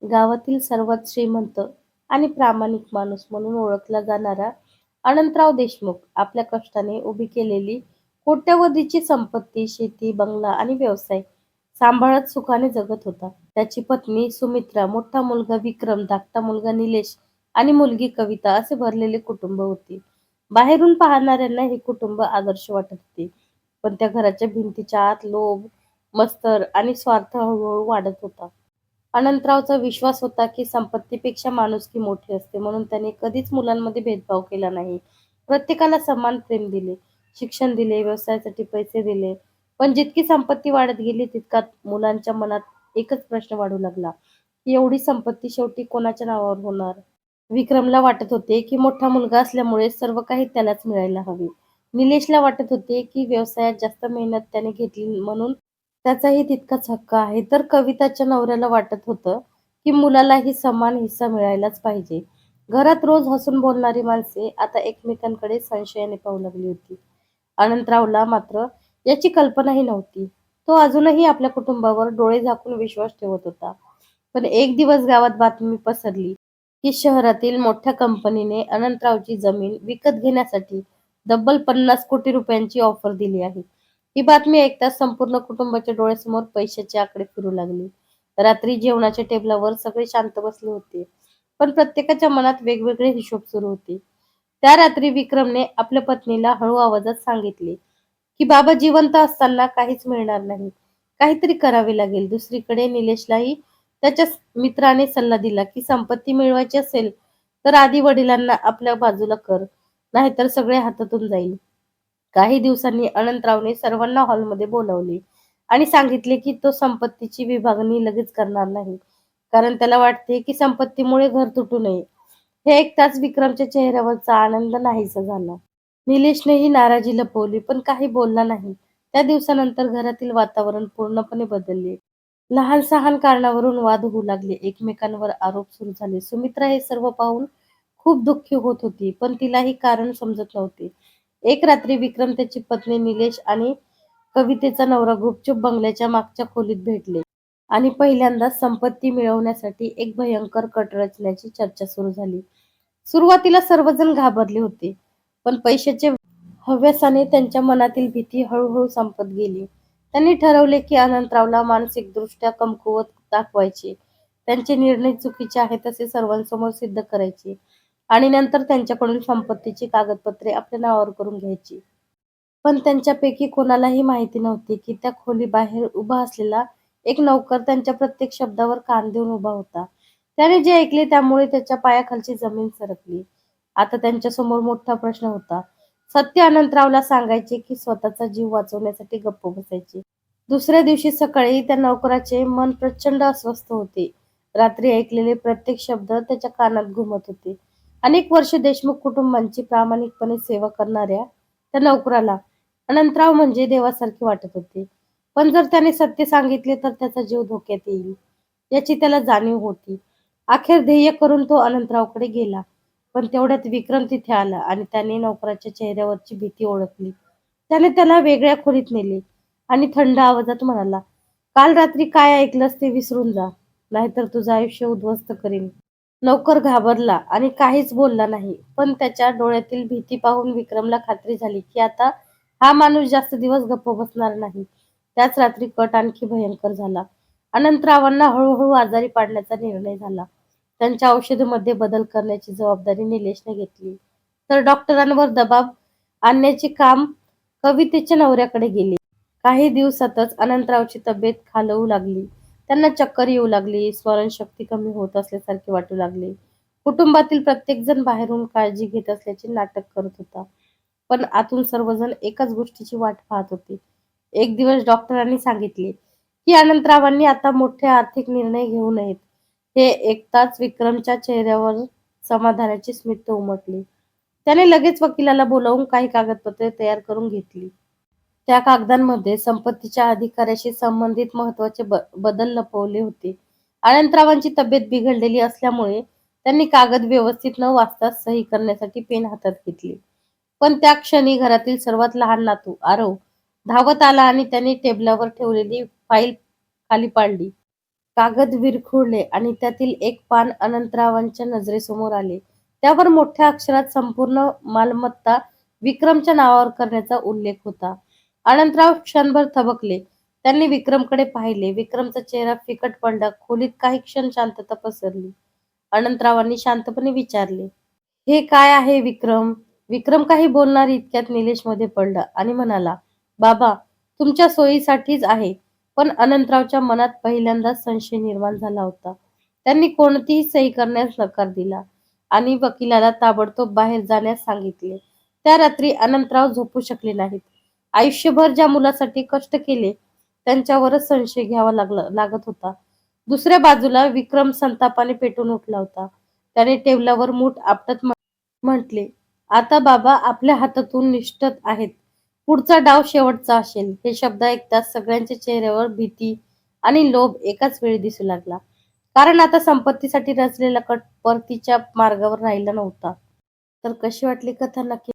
गावातील सर्वात श्रीमंत आणि प्रामाणिक माणूस म्हणून ओळखला जाणारा अनंतराव देशमुख आपल्या कष्टाने उभी केलेली कोट्यवधीची संपत्ती, शेती, बंगला आणि व्यवसाय सांभाळत सुखाने जगत होता. त्याची पत्नी सुमित्रा, मोठा मुलगा विक्रम, धाकटा मुलगा निलेश आणि मुलगी कविता असे भरलेले कुटुंब होते. बाहेरून पाहणाऱ्यांना हे कुटुंब आदर्श वाटत होते, पण त्या घराच्या भिंतीच्या आत लोभ, मत्सर आणि स्वार्थ हळूहळू वाढत होता. अनंतरावचा विश्वास होता की संपत्तीपेक्षा माणुसकी मोठी असते, म्हणून त्याने कधीच मुलांमध्ये भेदभाव केला नाही. प्रत्येकाला समान प्रेम दिले, शिक्षण दिले, व्यवसायासाठी पैसे दिले. पण जितकी संपत्ती वाढत गेली तितका मुलांच्या मनात एकच प्रश्न वाढू लागला, की एवढी संपत्ती शेवटी कोणाच्या नावावर होणार? विक्रमला वाटत होते की मोठा मुलगा असल्यामुळे सर्व काही त्यालाच मिळायला हवे. निलेशला वाटत होते की व्यवसायात जास्त मेहनत त्याने घेतली म्हणून त्याचाही तितकाच हक्क आहे. तर कविताच्या नवऱ्याला वाटत होतं की मुलालाही समान हिस्सा मिळायलाच पाहिजे. घरात रोज हसून बोलणारी माणसे आता एकमेकांकडे संशयाने पाहू लागली होती. अनंतरावला मात्र याची कल्पनाही नव्हती. तो अजूनही आपल्या कुटुंबावर डोळे झाकून विश्वास ठेवत होता. पण एक दिवस गावात बातमी पसरली की शहरातील मोठ्या कंपनीने अनंतरावची जमीन विकत घेण्यासाठी तब्बल 50 कोटी रुपयांची ऑफर दिली आहे. ही बातमी ऐकताच संपूर्ण कुटुंबाच्या डोळ्यासमोर पैशाचे आकडे फिरू लागले. रात्री जेवणाच्या टेबलावर सगळे शांत बसले होते, पण प्रत्येकाच्या मनात वेगवेगळे हिशोब सुरू होते. त्या रात्री विक्रमने आपल्या पत्नीला हळू आवाजात सांगितले की बाबा जिवंत असताना काहीच मिळणार नाही. काहीतरी करावे लागेल. दुसरीकडे निलेशलाही त्याच्या मित्राने सल्ला दिला की संपत्ती मिळवायची असेल तर आधी वडिलांना आपल्या बाजूला कर, नाहीतर सगळे हातातून जाईल. काही दिवसांनी अनंतरावने सर्वांना हॉलमध्ये बोलावले आणि सांगितले की तो संपत्तीची विभागणी लगेच करणार नाही, कारण त्याला वाटते की संपत्तीमुळे घर तुटू नये. हे ऐकताच विक्रमच्या चेहऱ्यावरचा आनंद नाहीसा झाला. निलेशनेही नाराजी लपवली, पण काही बोलला नाही. त्या दिवसानंतर घरातील वातावरण पूर्णपणे बदलले. लहान सहान कारणावरून वाद होऊ लागले, एकमेकांवर आरोप सुरू झाले. सुमित्रा हे सर्व पाहून खूप दुःखी होत होती, पण तिलाही कारण समजत नव्हते. एक रात्री विक्रम, त्याची पत्नी निलेश आणि कवितेचा नवरा गुपचूप बंगल्याच्या मागच्या खोलीत भेटले आणि पहिल्यांदाच संपत्ती मिळवण्यासाठी एक भयंकर कट रचण्याची चर्चा सुरू झाली. सुरुवातीला सर्वजण घाबरले होते, पण पैशाच्या हव्यासाने त्यांच्या मनातील भीती हळूहळू संपत गेली. त्यांनी ठरवले की अनंतरावला मानसिकदृष्ट्या कमकुवत दाखवायचे, त्यांचे निर्णय चुकीचे आहेत असे सर्वांसमोर सिद्ध करायचे आणि नंतर त्यांच्याकडून संपत्तीची कागदपत्रे आपल्या नावावर करून घ्यायची. पण त्यांच्यापैकी कोणालाही माहिती नव्हती की त्या खोलीबाहेर उभा असलेला एक नौकर त्यांच्या प्रत्येक शब्दावर कान देऊन उभा होता. त्याने जे ऐकले त्यामुळे त्याच्या पायाखालची जमीन सरकली. आता त्यांच्यासमोर मोठा प्रश्न होता. सत्य अनंतरावला सांगायचे की स्वतःचा जीव वाचवण्यासाठी गप्प बसायचे? दुसऱ्या दिवशी सकाळी त्या नौकराचे मन प्रचंड अस्वस्थ होते. रात्री ऐकलेले प्रत्येक शब्द त्याच्या कानात घुमत होते. अनेक वर्षे देशमुख कुटुंबांची प्रामाणिकपणे सेवा करणाऱ्या त्या नोकराला अनंतराव म्हणजे देवासारखे वाटत होते. पण जर त्याने सत्य सांगितले तर त्याचा जीव धोक्यात येईल, याची त्याला जाणीव होती. अखेर ध्येय करून तो अनंतरावकडे गेला. पण तेवढ्यात विक्रम तिथे आला आणि त्याने नोकराच्या चेहऱ्यावरची भीती ओळखली. त्याने त्याला वेगळ्या खोलीत नेले आणि थंड आवाजात म्हणाला, काल रात्री काय ऐकलंस ते विसरून जा, नाहीतर तुझं आयुष्य उद्ध्वस्त करीन. नौकर घाबरला आणि काहीच बोलला नाही. पण त्याच्या डोळ्यातील भीती पाहून विक्रमला खात्री झाली की आता हा माणूस जास्त दिवस गप्प बसणार नाही. त्याच रात्री कट आणखी भयंकर झाला. अनंतरावांना हळूहळू आजारी पाडण्याचा निर्णय झाला. त्यांच्या औषधमध्ये बदल करण्याची जबाबदारी निलेशने घेतली. तर डॉक्टरांवर दबाव आणण्याचे काम कवितेच्या नवऱ्याकडे गेले. काही दिवसातच अनंतरावची तब्येत खालवू लागली. त्यांना चक्कर येऊ लागली, स्मरणशक्ती कमी होत असल्यासारखे वाटू लागले. कुटुंबातील प्रत्येकजण बाहेरून काळजी घेत असल्याचे नाटक करत होता, पण आतून सर्वजण एकाच गोष्टीची वाट पाहत होते. एक दिवस डॉक्टरांनी सांगितले की अनंतरावांनी आता मोठे आर्थिक निर्णय घेऊ नयेत. हे ऐकताच विक्रमच्या चेहऱ्यावर समाधानाची स्मित उमटली. त्याने लगेच वकिलाला बोलावून काही कागदपत्रे तयार करून घेतली. त्या कागदांमध्ये संपत्तीच्या अधिकाऱ्याशी संबंधित महत्वाचे बदल लपवले होते. अनंतरावांची तब्येत बिघडलेली असल्यामुळे त्यांनी कागद व्यवस्थित न वाचता सही करण्यासाठी पेन हातात घेतली. पण त्या क्षणी घरातील सर्वात लहान नातू आरव धावत आला आणि त्याने टेबलावर ठेवलेली फाईल खाली पाडली. कागद विरघळले आणि त्यातील एक पान अनंतरावांच्या नजरेसमोर आले. त्यावर मोठ्या अक्षरात संपूर्ण मालमत्ता विक्रमच्या नावावर करण्याचा उल्लेख होता. अनंतराव क्षणभर थबकले. त्यांनी विक्रमकडे पाहिले. विक्रमचा चेहरा फिकट पडला. खोलीत काही क्षण शांतता पसरली. अनंतरावांनी शांतपणे विचारले, "हे काय आहे विक्रम?" विक्रम काही बोलणार इतक्यात निलेश मध्ये पडला आणि म्हणाला, "बाबा, तुमच्या सोयीसाठीच आहे." पण अनंतरावच्या मनात पहिल्यांदाच संशय निर्माण झाला होता. त्यांनी कोणतीही सही करण्यास नकार दिला आणि वकिलाला ताबडतोब बाहेर जाण्यास सांगितले. त्या रात्री अनंतराव झोपू शकले नाहीत. आयुष्यभर ज्या मुलासाठी कष्ट केले त्यांच्यावरच संशय घ्यावा लागत होता. दुसऱ्या बाजूला विक्रम संतापाने पेटून उठला होता. त्याने टेबलावर मूठ आपटत म्हटले, "आता बाबा आपल्या हातातून निष्ठत आहेत. पुढचा डाव शेवटचा असेल." हे शब्द ऐकताच सगळ्यांच्या चेहऱ्यावर भीती आणि लोभ एकाच वेळी दिसू लागला. कारण आता संपत्तीसाठी रचलेला कट परतीच्या मार्गावर राहिला नव्हता. तर कशी वाटली कथा नक्की